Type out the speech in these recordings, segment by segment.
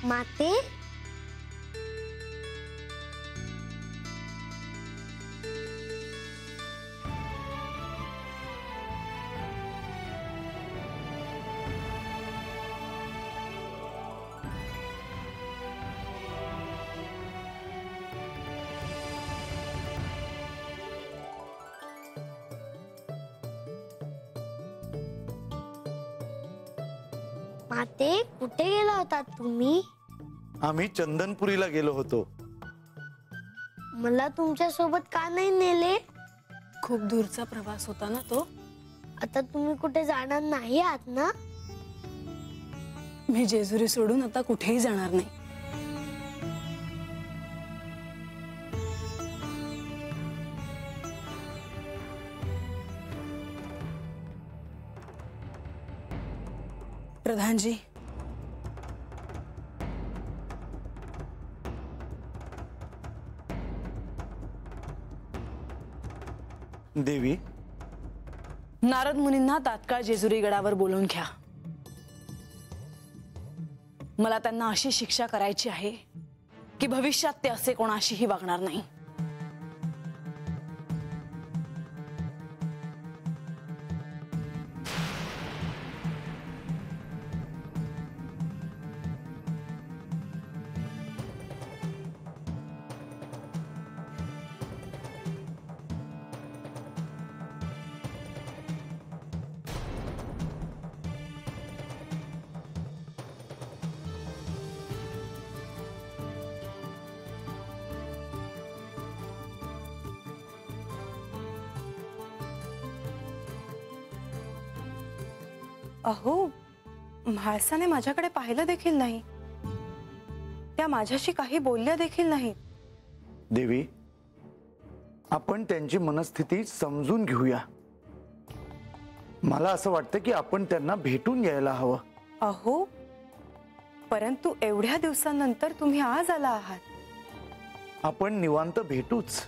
माते माते कुठे गेला होता तुम्ही? आम्ही चंदनपुरीला गेलो होतो. मला तुमच्या सोबत का नाही नेले? खूप दूरचा प्रवास होता ना तो. आता तुम्ही कुठे जाणार नाही आहात ना? मी जेजुरी सोडून आता कुठेही जाणार नाही. प्रधानजी, देवी, नारद मुनींना तात्काळ जेजुरी गडावर बोलवून घ्या. मला त्यांना अशी शिक्षा करायची आहे की भविष्यात ते असे कोणाशीही वागणार नाही. अहो, म्हाळसाने माझ्याकडे पाहिलं देखील नाही. त्या माझ्याशी काही बोलल्या देखील नाही. देवी, आपण त्यांची मनस्थिती समजून घेऊया. मला असं वाटतं की आपण त्यांना भेटून यायला हवं. अहो, परंतु एवढ्या दिवसांनंतर तुम्ही आज आला आहात. आपण निवांत भेटूच.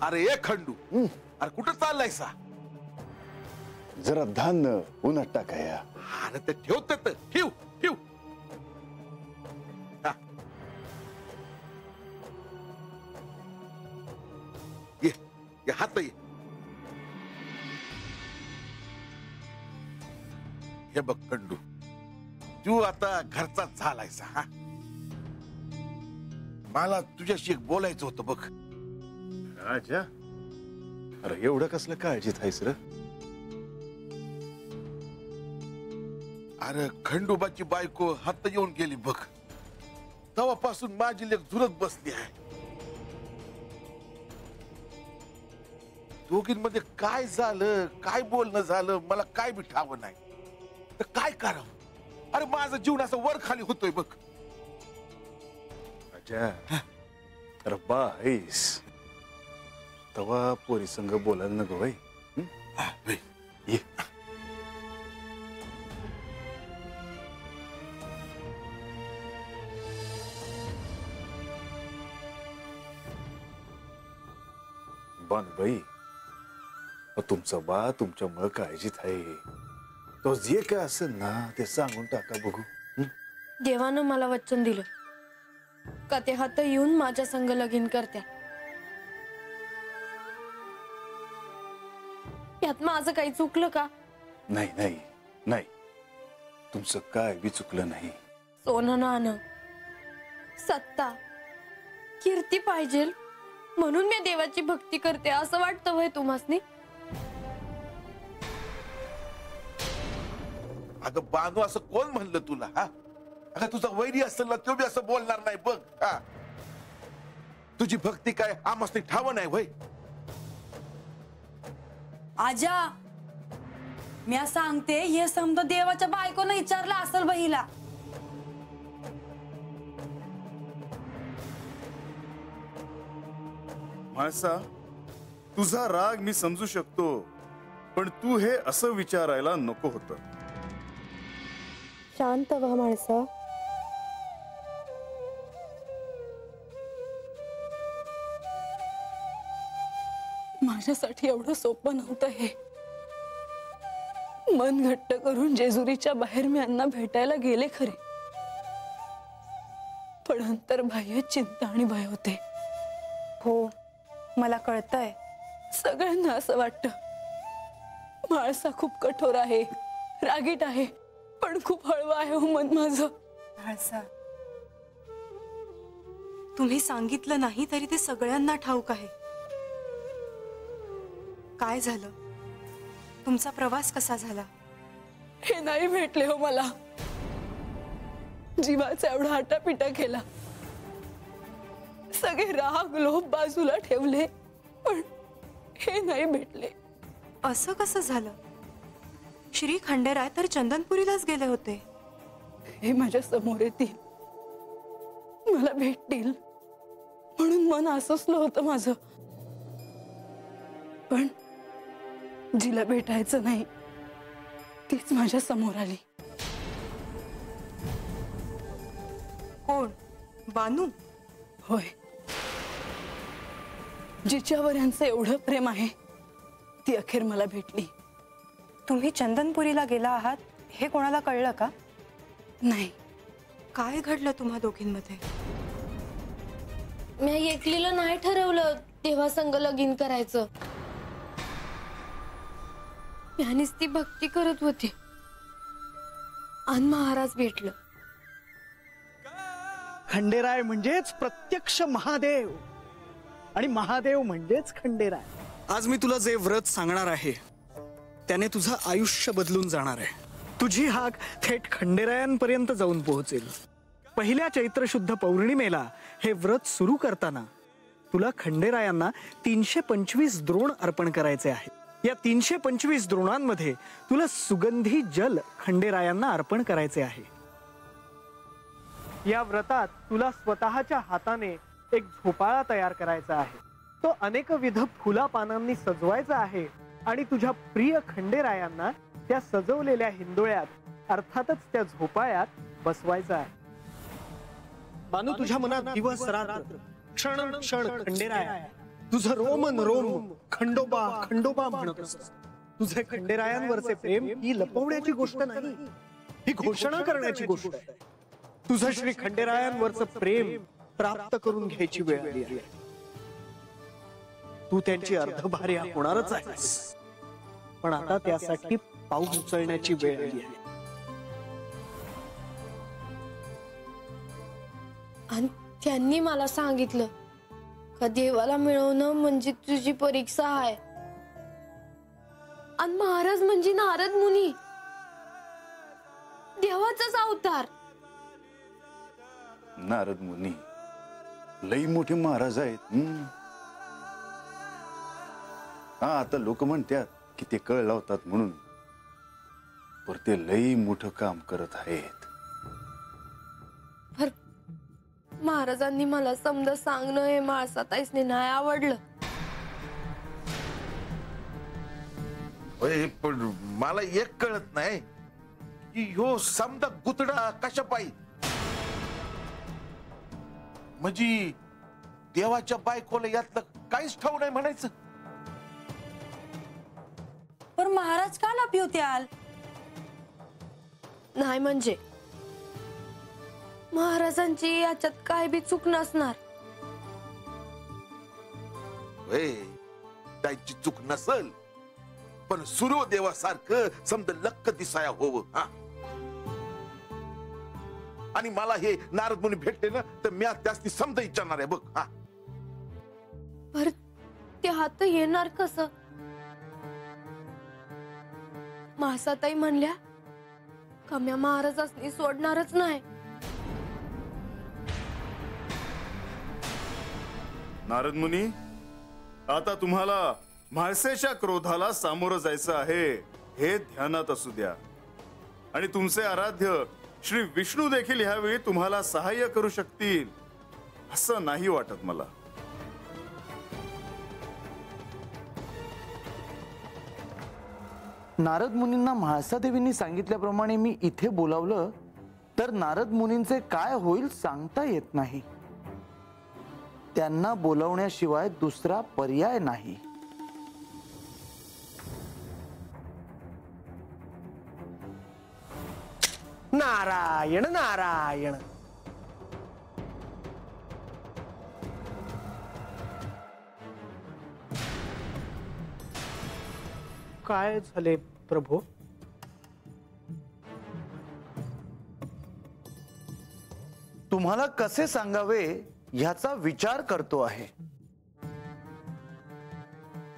अरे ये खंडू, अरे कुठं चाललायसा? जरा धान्य उन्हात टाकाया. अरे ते ठेवत ठेव ठेव. ये हात ये. हे बघ खंडू, तू आता घरचा झालायसा. हा, मला तुझ्याशी एक बोलायचं होतं बघ. राजा, अरे एवढं कसलं काळजीत आहेस रे? अरे खंडोबाची बायको हात येऊन गेली बघ. तेव्हापासून माझी लेक झुरत बसली आहे. दोघींमध्ये काय झालं, काय बोलणं झालं, मला काय बी ठाव नाही. तर काय करावं? अरे माझं जीवन असं वर खाली होतोय बघ. राजा, अरे बा आहेस, तवा पोरी संग बोलायला नको बाई. हा, होय. ये. बाई तुमचं बा तुमच्यामुळे काळजीत आहे. तो जे काय असेल ना ते सांगून टाका बघू. देवानं मला वचन दिलं का ते हात येऊन माझ्या संग लगीन करत्या. यात माझं काही चुकलं का? नाही नाही नाही, तुमचं काय बी चुकलं नाही. सोनं नाणं सत्ता कीर्ती पाहिजे म्हणून मी देवाची भक्ती करते असं वाटतं वय तुम्हासनी? अगं बानू, असं कोण म्हणलं तुला? हा, अगं तुझा वैरी असेल ना तो बी असं बोलणार नाही बघ. हा, तुझी भक्ती काय आमसनी ठाव नाही वय? आजा मी सांगते, हे समजा देवाच्या बायकोनं विचारलं असेल बहिला. माणसा, तुझा राग मी समजू शकतो, पण तू हे असं विचारायला नको होतं. शांत व्हा माणसा. माझ्यासाठी एवढं सोपं नव्हतं हे. मन घट्ट करून जेजुरीच्या बाहेर मी अण्णा भेटायला गेले खरे, पण अंतर्बाह्य चिंता आणि भय होते. हो, मला कळतंय. सगळ्यांना असं वाटतं माळसा खूप कठोर आहे, रागीट आहे, पण खूप हळवं आहे हो मन माझं. माळसा, तुम्ही सांगितलं नाही तरी ते सगळ्यांना ठाऊक आहे. काय झालं? तुमचा प्रवास कसा झाला? हे नाही भेटले हो मला. जीवाचा एवढा आटापिटा केला, सगळे राग लोभ बाजूला ठेवले, पण हे नाही भेटले. असं कसं झालं? श्री खंडेराय तर चंदनपुरीलाच गेले होते. हे माझ्या समोर येतील, मला भेटतील म्हणून मन असंचलं होतं माझं, पण जिला भेटायचं नाही तीच माझ्या समोर आली. कोण? बानू? होय, जिच्यावर यांचं एवढं प्रेम आहे ती अखेर मला भेटली. तुम्ही चंदनपुरीला गेला आहात हे कोणाला कळलं का? नाही, काय घडलं तुम्हा दोघींमध्ये? मी एकलीला नाही ठरवलं तेव्हा संग लगीन करायचं. यानेच ती भक्ती करत होती आणि महाराज भेटलं. खंडेराय म्हणजेच प्रत्यक्ष महादेव आणि महादेव म्हणजेच खंडेराय. आज मी तुला जे व्रत सांगणार आहे त्याने तुझं आयुष्य बदलून जाणार आहे. तुझी हाक थेट खंडेरायांपर्यंत जाऊन पोहोचेल. पहिल्या चैत्र शुद्ध पौर्णिमेला हे व्रत सुरू करताना तुला खंडेरायांना 325 द्रोण अर्पण करायचे आहे. या 325 द्रोणांमध्ये तुला सुगंधी जल खंडेरायांना अर्पण करायचे आहे. या व्रतात तुला स्वतःच्या हाताने एक झोपाळा तयार करायचा आहे. तो अनेकविध फुला पानांनी सजवायचा आहे आणि तुझ्या प्रिय खंडेरायांना त्या सजवलेल्या हिंदोळ्यात अर्थातच त्या झोपाळ्यात बसवायचा आहे. बानू, तुझ्या मनात दिवस रात्र क्षण क्षण खंडेराय, तुझं रोम न रोम खंडोबा खंडोबा म्हणत असतं. तुझे खंडेरायांवरचे प्रेम ही लपवण्याची गोष्ट नाही, ही घोषणा करण्याची गोष्ट आहे. तुझं श्री खंडेरायांवरचं प्रेम प्राप्त करून घ्यायची वेळ आली आहे. तू त्यांची अर्धभार्या होणारच आहेस, पण आता त्यासाठी पाऊल उचलण्याची वेळ आली आहे. आणि त्यांनी मला सांगितलं का देवाला मिळवणं म्हणजे तुझी परीक्षा आहे आणि महाराज म्हणजे नारद मुनी, देवाचाच अवतार. नारद मुनी लई मोठे महाराज आहेत. हा, आता लोक म्हणतात की ते कळ लावतात म्हणून, पर ते लई मोठं काम करत आहेत. महाराजांनी मला समजा सांगणं हे माळसाताईसने नाही आवडलं. होय, पण मला एक कळत नाही की ह्यो समजा गुतडा कशा पायी म्हणजे देवाच्या बायकोला यातलं काहीच ठाऊ नाही म्हणायचं. पण महाराज का ना पिवत्याल? नाही म्हणजे महाराजांची याच्यात काय बी चूक नसणार. होय, त्यांची चूक नसल, पण सूर्यदेवासारखं समजा लक्क दिसाया होवं. हा, आणि मला हे नारद मुनी भेटले ना तर मी त्यासनी समजा विचारणार आहे बघ. हा, पर ते हात येणार कसं? मासाताई म्हणल्या कम्या महाराजांनी सोडणारच नाही. नारद मुनी, आता तुम्हाला म्हाळसेच्या क्रोधाला सामोरं जायचं आहे हे ध्यानात असू द्या. आणि तुमचे आराध्य श्री विष्णू देखील ह्यावेळी तुम्हाला सहाय्य करू शकतील असं नाही वाटत मला. नारद मुनींना म्हाळसा देवींनी सांगितल्याप्रमाणे मी इथे बोलावलं तर नारद मुनींचे काय होईल सांगता येत नाही. त्यांना बोलावण्याशिवाय दुसरा पर्याय नाही. नारायण नारायण. काय झाले प्रभू? तुम्हाला कसे सांगावे ह्याचा विचार करतो आहे.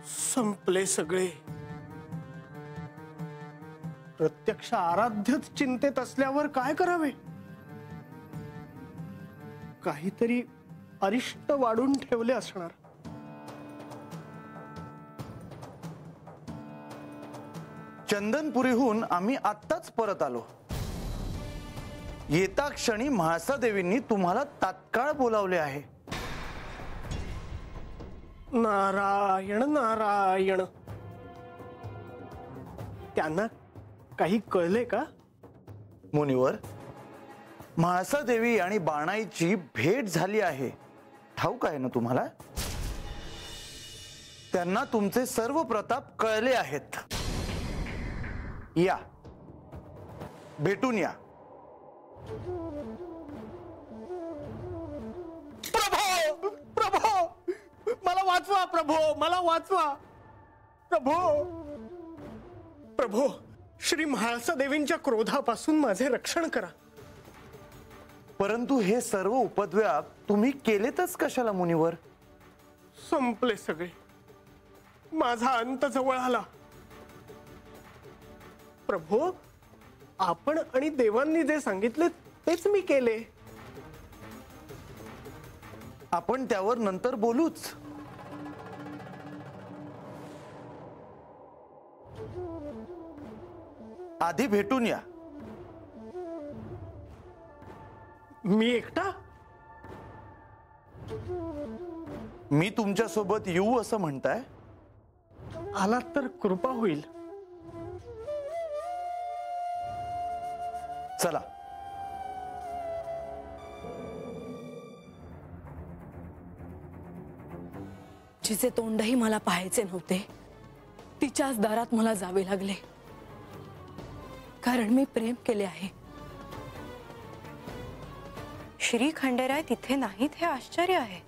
संपले सगळे. प्रत्यक्ष आराध्यच चिंतेत असल्यावर काय करावे? काहीतरी अरिष्ट वाढून ठेवले असणार. चंदनपुरीहून आम्ही आत्ताच परत आलो. येता क्षणी म्हाळसा देवींनी तुम्हाला तात्काळ बोलावले आहे. नारायण नारायण. त्यांना काही कळले का? मुनिवर, म्हाळसा देवी आणि बाणाईची भेट झाली आहे, ठाऊक आहे ना तुम्हाला? त्यांना तुमचे सर्व प्रताप कळले आहेत. या, भेटून या. प्रभो प्रभो, मला वाचवा प्रभो, मला वाचवा प्रभो. प्रभो, श्री म्हाळसा देवींच्या क्रोधापासून माझे रक्षण करा. परंतु हे सर्व उपद्व्याप तुम्ही केलेतच कशाला मुनिवर? संपले सगळे. माझा अंत जवळ आला. प्रभो, आपण आणि देवांनी जे सांगितले तेच मी केले. आपण त्यावर नंतर बोलूच. आधी भेटून या. मी एकटा? मी तुमच्या सोबत येऊ असं म्हणताय? आलात तर कृपा होईल. चला. जिचे तोंडही मला पाहायचे नव्हते तिच्याच दारात मला जावे लागले, कारण मी प्रेम केले आहे. श्री खंडेराय तिथे नाहीत हे आश्चर्य आहे.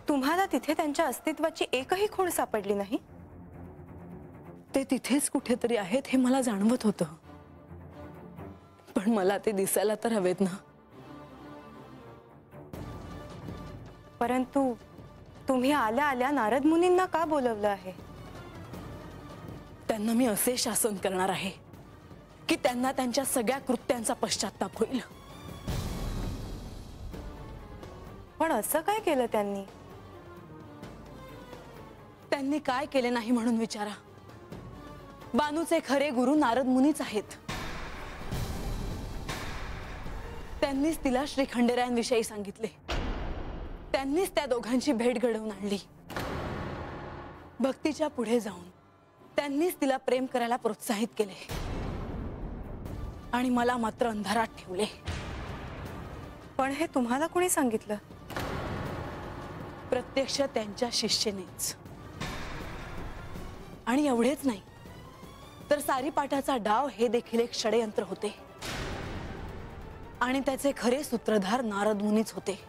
तुम्हाला तिथे त्यांच्या अस्तित्वाची एकही खूण सापडली नाही? ते तिथेच कुठेतरी आहेत हे मला जाणवत होतं, पण मला ते दिसायला तर हवेत ना. परंतु तुम्ही आल्या आल्या नारद मुनींना का बोलवलं आहे? त्यांना मी असे शासन करणार आहे की त्यांना त्यांच्या सगळ्या कृत्यांचा पश्चाताप होईल. पण असं काय केलं त्यांनी? त्यांनी काय केले नाही म्हणून विचारा. बानूचे खरे गुरु नारद मुनीच आहेत. त्यांनीच तिला श्री खंडेरायांविषयी सांगितले. त्यांनीच त्या दोघांची भेट घडवून आणली. भक्तीच्या पुढे जाऊन त्यांनीच तिला प्रेम करायला प्रोत्साहित केले आणि मला मात्र अंधारात ठेवले. पण हे तुम्हाला कोणी सांगितलं? प्रत्यक्ष त्यांच्या शिष्येनेच. आणि एवढेच नाही तर सारीपाठाचा डाव हे देखील एक षडयंत्र होते आणि त्याचे खरे सूत्रधार नारद मुनीच होते.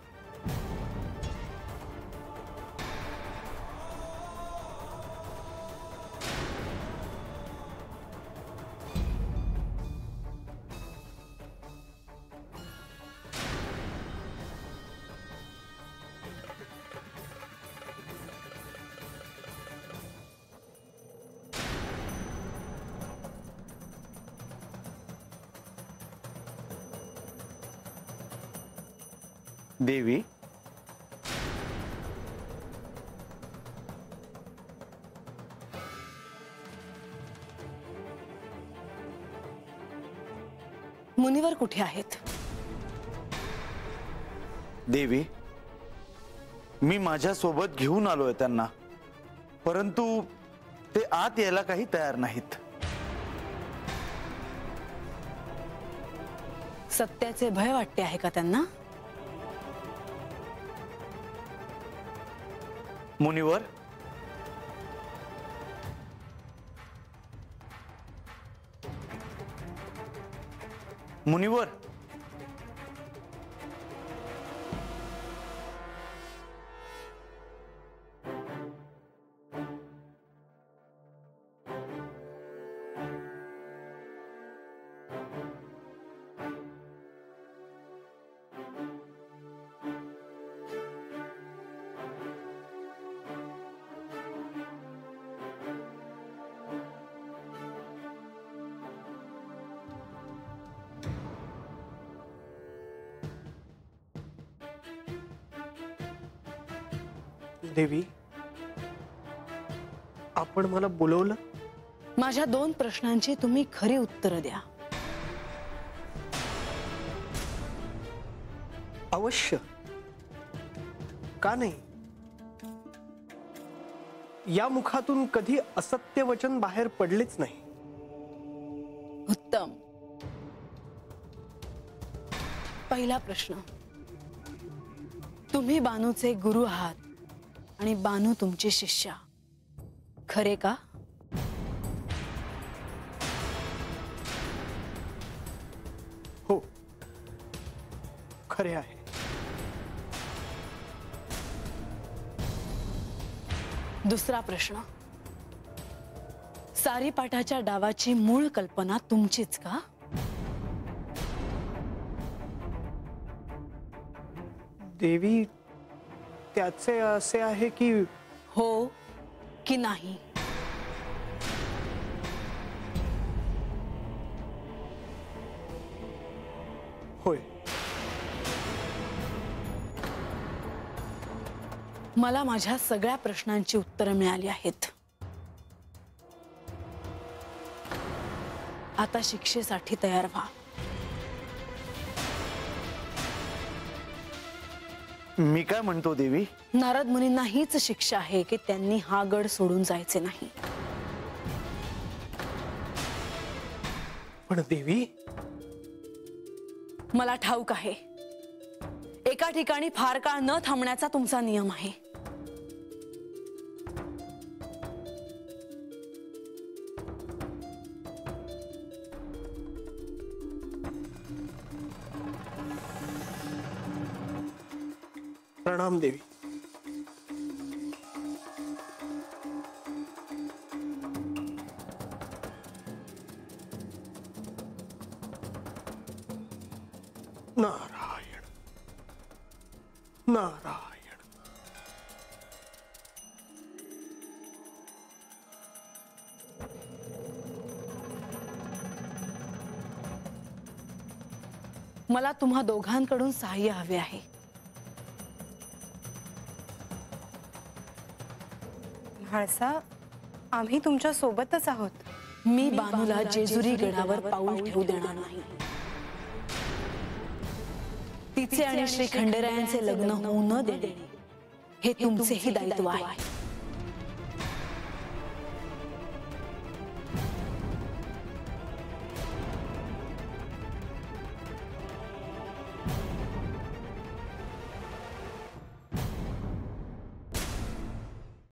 देवी, मुनिवर कुठे आहेत? देवी, मी माझ्या सोबत घेऊन आलोय त्यांना, परंतु ते आत यायला काही तयार नाहीत. सत्याचे भय वाटते आहे का त्यांना? मुनिवर, मुनिवर, देवी, आपण मला बोलवलं? माझ्या 2 प्रश्नांची तुम्ही खरी उत्तरं द्या. अवश्य, का नाही? या मुखातून कधी असत्य वचन बाहेर पडलेच नाही. उत्तम. पहिला प्रश्न, तुम्ही बानूचे गुरु आहात आणि बानू तुमची शिष्या, खरे का? हो, खरे आहे. दुसरा प्रश्न, सारीपाठाच्या डावाची मूळ कल्पना तुमचीच का? देवी, त्याचे असे आहे की हो की नाही? होय. मला माझ्या सगळ्या प्रश्नांची उत्तरं मिळाली आहेत. आता शिक्षेसाठी तयार व्हा. मी काय म्हणतो देवी, नारद मुनींना हीच शिक्षा आहे की त्यांनी हा गड सोडून जायचे नाही. पण देवी, मला ठाऊक आहे, एका ठिकाणी फार काळ न थांबण्याचा तुमचा नियम आहे. प्रणाम देवी. नारायण नारायण. मला तुम्हा दोघांकडून सहाय्य हवे आहे. म्हाळसा, आम्ही तुमच्या सोबतच आहोत. मी बानूला जेजुरी गडावर पाऊल ठेवू देणार नाही. तिचे आणि श्री खंडेरायांचे लग्न होऊ न देणे हे तुमचेही दायित्व आहे.